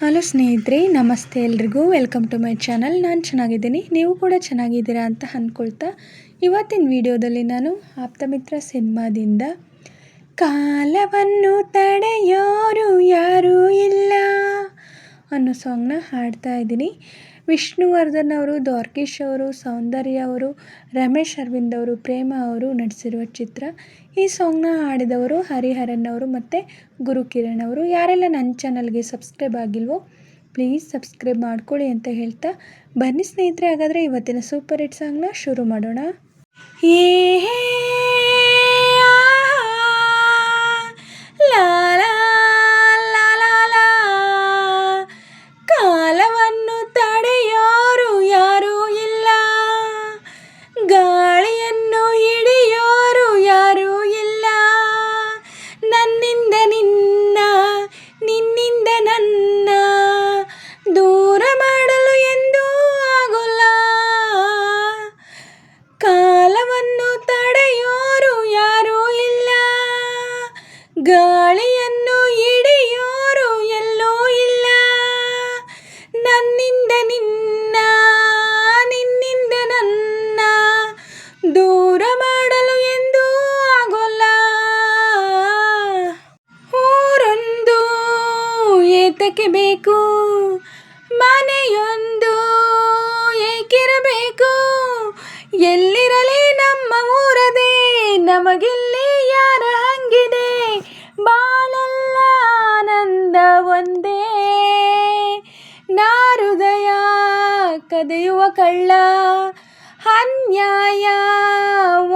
Hello ಸ್ನೇಹಿತರೆ, ನಮಸ್ತೆ ಎಲ್ರಿಗೂ. Welcome to my channel. ನಾನು ಚೆನ್ನಾಗಿದ್ದೀನಿ, ನೀವು ಕೂಡ ಚೆನ್ನಾಗಿದ್ದೀರಾ ಅಂತ ಅಂದ್ಕೊಳ್ತಾ ಇವತ್ತಿನ ವಿಡಿಯೋದಲ್ಲಿ ನಾನು ಆಪ್ತಮಿತ್ರ ಸಿನಿಮಾದಿಂದ ಕಾಲವನ್ನು ತಡೆಯೋರು ಯಾರೂ ಇಲ್ಲ ಅನ್ನೋ ಸಾಂಗ್ನ ಹಾಡ್ತಾ ಇದ್ದೀನಿ. ವಿಷ್ಣುವರ್ಧನ್ ಅವರು, ದ್ವಾರಕೀಶ್ ಅವರು, ಸೌಂದರ್ಯ ಅವರು, ರಮೇಶ್ ಅರವಿಂದ್ ಅವರು, ಪ್ರೇಮ ಅವರು ನಟಿಸಿರುವ ಚಿತ್ರ. ಈ ಸಾಂಗ್ನ ಹಾಡಿದವರು ಹರಿಹರನ್ ಅವರು ಮತ್ತು ಗುರುಕಿರಣ್ ಅವರು. ಯಾರೆಲ್ಲ ನನ್ನ ಚಾನಲ್ಗೆ ಸಬ್ಸ್ಕ್ರೈಬ್ ಆಗಿಲ್ವೋ ಪ್ಲೀಸ್ ಸಬ್ಸ್ಕ್ರೈಬ್ ಮಾಡ್ಕೊಳ್ಳಿ ಅಂತ ಹೇಳ್ತಾ ಬನ್ನಿ ಸ್ನೇಹಿತರೆ, ಹಾಗಾದರೆ ಇವತ್ತಿನ ಸೂಪರ್ ಹಿಟ್ ಸಾಂಗ್ನ ಶುರು ಮಾಡೋಣ. ಕಾಲವನ್ನು ತಡೆಯೋರು ಯಾರೂ ಇಲ್ಲ, ಗಾಳಿಯನ್ನು ಹಿಡಿಯೋರು ಯಾರೂ ಇಲ್ಲ, ನನ್ನಿಂದ ನಿನ್ನ, ನಿನ್ನಿಂದ ನನ್ನ ದೂರ ಮಾಡಲು ಎಂದೂ ಆಗೋಲ್ಲ. ಕಾಲವನ್ನು ತಡೆಯೋರು ಯಾರೂ ಇಲ್ಲ, ಗಾಳಿಯನ್ನು ಹಿಡಿಯೋರು ಎಲ್ಲೂ ಇಲ್ಲ, ನನ್ನಿಂದ ನಿನ್ನ, ನಿನ್ನಿಂದ ನನ್ನ ದೂರ ಮಾಡಲು ಎಂದೂ ಆಗೋಲ್ಲ. ಊರೊಂದು ಏತಕ್ಕೆ ಬೇಕು, ಮನೆಯೊಂದು ಏಕಿರಬೇಕು, ಎಲ್ಲಿರಲಿ ನಮ್ಮ ಊರದೇ, ನಮಗಿಲ್ಲಿ ಯಾರ ಹಂಗಿದೆ, ಬಾಳೆಲ್ಲ ಆನಂದ ಒಂದೇ. ನಾ ಹೃದಯ ಕದಿಯುವ ಕಳ್ಳ, ಅನ್ಯಾಯ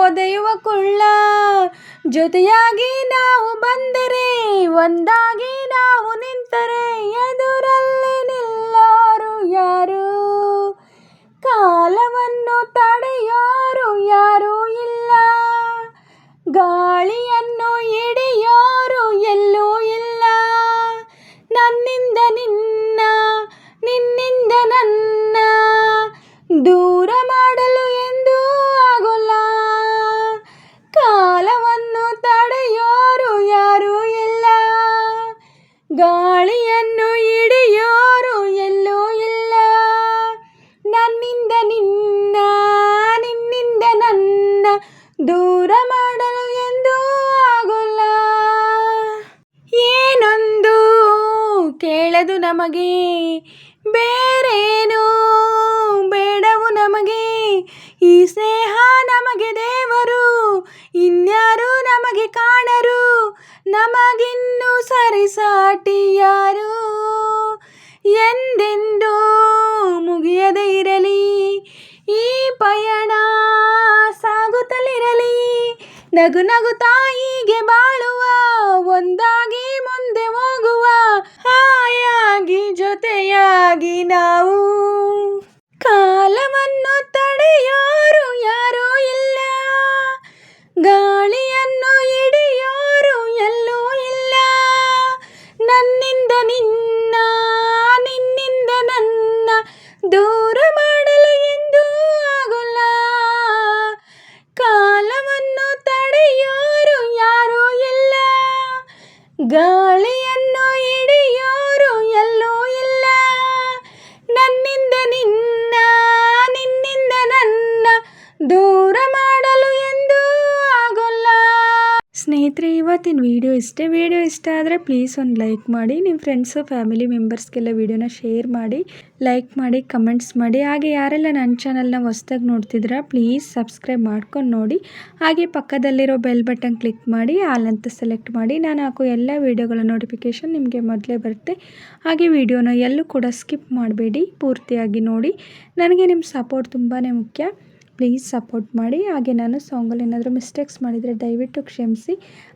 ಒದೆಯುವ ಕುಳ್ಳ, ಜೊತೆಯಾಗಿ ನಾವು ಬಂದರೆ, ಒಂದಾಗಿ ನಾವು ನಿಂತರೆ, ಎದುರಲ್ಲಿ ನಿಲ್ಲೋರು ಯಾರು, ಕಾಲವನ್ನು ತಡೆಯೋರು ಯಾರೂ ಇಲ್ಲ, ಗಾಳಿಯನ್ನು ಹಿಡಿಯೋರು ಎಲ್ಲೂ ಇಲ್ಲ, ನನ್ನಿಂದ ನಿನ್ನ, ನಿನ್ನಿಂದ ನನ್ನ ದೂರ ಮಾಡಲು ಎಂದೂ ಆಗೋಲ್ಲ. ಕಾಲವನ್ನು ತಡೆಯೋರು ಯಾರೂ ಇಲ್ಲ, ಗಾಳಿಯನ್ನು ಹಿಡಿಯೋರು ಎಲ್ಲೂ ಇಲ್ಲ, ನನ್ನಿಂದ ನಿನ್ನ, ನಿನ್ನಿಂದ ನನ್ನ ದೂರ ಮಾಡಲು ಎಂದೂ ಆಗೋಲ್ಲ. ಏನೊಂದು ಕೇಳದು ನಮಗೆ, ಬೇರೇನು ಬೇಡವು ನಮಗೆ, ಈ ಸ್ನೇಹ ನಮಗೆ ದೇವರು, ಇನ್ಯಾರು ನಮಗೆ ಕಾಣರು, ನಮಗಿನ್ನು ಸರಿಸಾಟಿ ಯಾರು, ಎಂದೆಂದೂ ಮುಗಿಯದೇ ಇರಲಿ ಈ ಪಯಣ ಸಾಗುತ್ತಲಿರಲಿ, ನಗು ನಗುತ್ತಾ ಹೀಗೆ ಬಾಳುವ, ಒಂದಾಗಿ ಮುಂದೆ ಹೋಗುವ, ಹಾಯಾಗಿ ಜೊತೆಯಾಗಿ ನಾವು. ಕಾಲವನ್ನು ತಡೆಯೋರು ಯಾರೂ ಇಲ್ಲ, ಗಾಳಿಯನ್ನು ಹಿಡಿಯೋರು ಎಲ್ಲೂ ಇಲ್ಲ, ನನ್ನಿಂದ ನಿನ್ನ, ನಿನ್ನಿಂದ ನನ್ನ ದೂರ ಮಾಡಲು ಎಂದೂ ಆಗೋಲ್ಲ. ಕಾಲವನ್ನು ತಡೆಯೋರು ಯಾರೂ ಇಲ್ಲ, ಗಾಳಿಯನ್ನು ಹಿಡಿಯೋರು ಎಲ್ಲೂ ಇಲ್ಲ, ನನ್ನಿಂದ ನಿನ್ನ, ನಿನ್ನಿಂದ ನನ್ನ ದೂರ ಮಾಡಲು ಎಂದೂ ಆಗೋಲ್ಲ. ಸ್ನೇಹಿತರೆ, ಇವತ್ತಿನ ವಿಡಿಯೋ ಇಷ್ಟೇ. ವಿಡಿಯೋ ಇಷ್ಟ ಆದರೆ ಪ್ಲೀಸ್ ಒಂದು ಲೈಕ್ ಮಾಡಿ, ನಿಮ್ಮ ಫ್ರೆಂಡ್ಸು ಫ್ಯಾಮಿಲಿ ಮೆಂಬರ್ಸ್ಗೆಲ್ಲ ವಿಡಿಯೋನ ಶೇರ್ ಮಾಡಿ, ಲೈಕ್ ಮಾಡಿ, ಕಮೆಂಟ್ಸ್ ಮಾಡಿ. ಹಾಗೆ ಯಾರೆಲ್ಲ ನನ್ನ ಚಾನಲ್ನ ಹೊಸ್ದಾಗಿ ನೋಡ್ತಿದ್ದೀರಾ ಪ್ಲೀಸ್ ಸಬ್ಸ್ಕ್ರೈಬ್ ಮಾಡ್ಕೊಂಡು ನೋಡಿ. ಹಾಗೆ ಪಕ್ಕದಲ್ಲಿರೋ ಬೆಲ್ ಬಟನ್ ಕ್ಲಿಕ್ ಮಾಡಿ ಆಲ್ ಅಂತ ಸೆಲೆಕ್ಟ್ ಮಾಡಿ, ನಾನು ಹಾಕೋ ಎಲ್ಲ ವಿಡಿಯೋಗಳ ನೋಟಿಫಿಕೇಷನ್ ನಿಮಗೆ ಮೊದಲೇ ಬರುತ್ತೆ. ಹಾಗೆ ವಿಡಿಯೋನ ಎಲ್ಲೂ ಕೂಡ ಸ್ಕಿಪ್ ಮಾಡಬೇಡಿ, ಪೂರ್ತಿಯಾಗಿ ನೋಡಿ. ನನಗೆ ನಿಮ್ಮ ಸಪೋರ್ಟ್ ತುಂಬಾ ಮುಖ್ಯ, ಪ್ಲೀಸ್ ಸಪೋರ್ಟ್ ಮಾಡಿ. ಹಾಗೆ ನಾನು ಸಾಂಗಲ್ಲಿ ಏನಾದರೂ ಮಿಸ್ಟೇಕ್ಸ್ ಮಾಡಿದರೆ ದಯವಿಟ್ಟು ಕ್ಷಮಿಸಿ.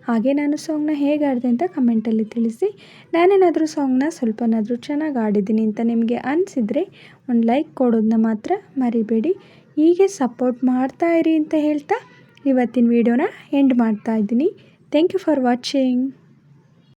ಹಾಗೆ ನಾನು ಸಾಂಗ್ನ ಹೇಗೆ ಆಡಿದೆ ಅಂತ ಕಮೆಂಟಲ್ಲಿ ತಿಳಿಸಿ. ನಾನೇನಾದರೂ ಸಾಂಗ್ನ ಸ್ವಲ್ಪನಾದರೂ ಚೆನ್ನಾಗಿ ಆಡಿದ್ದೀನಿ ಅಂತ ನಿಮಗೆ ಅನಿಸಿದರೆ ಒಂದು ಲೈಕ್ ಕೊಡೋದನ್ನ ಮಾತ್ರ ಮರಿಬೇಡಿ. ಹೀಗೆ ಸಪೋರ್ಟ್ ಮಾಡ್ತಾಯಿರಿ ಅಂತ ಹೇಳ್ತಾ ಇವತ್ತಿನ ವಿಡಿಯೋನ ಎಂಡ್ ಮಾಡ್ತಾಯಿದ್ದೀನಿ. Thank you for watching.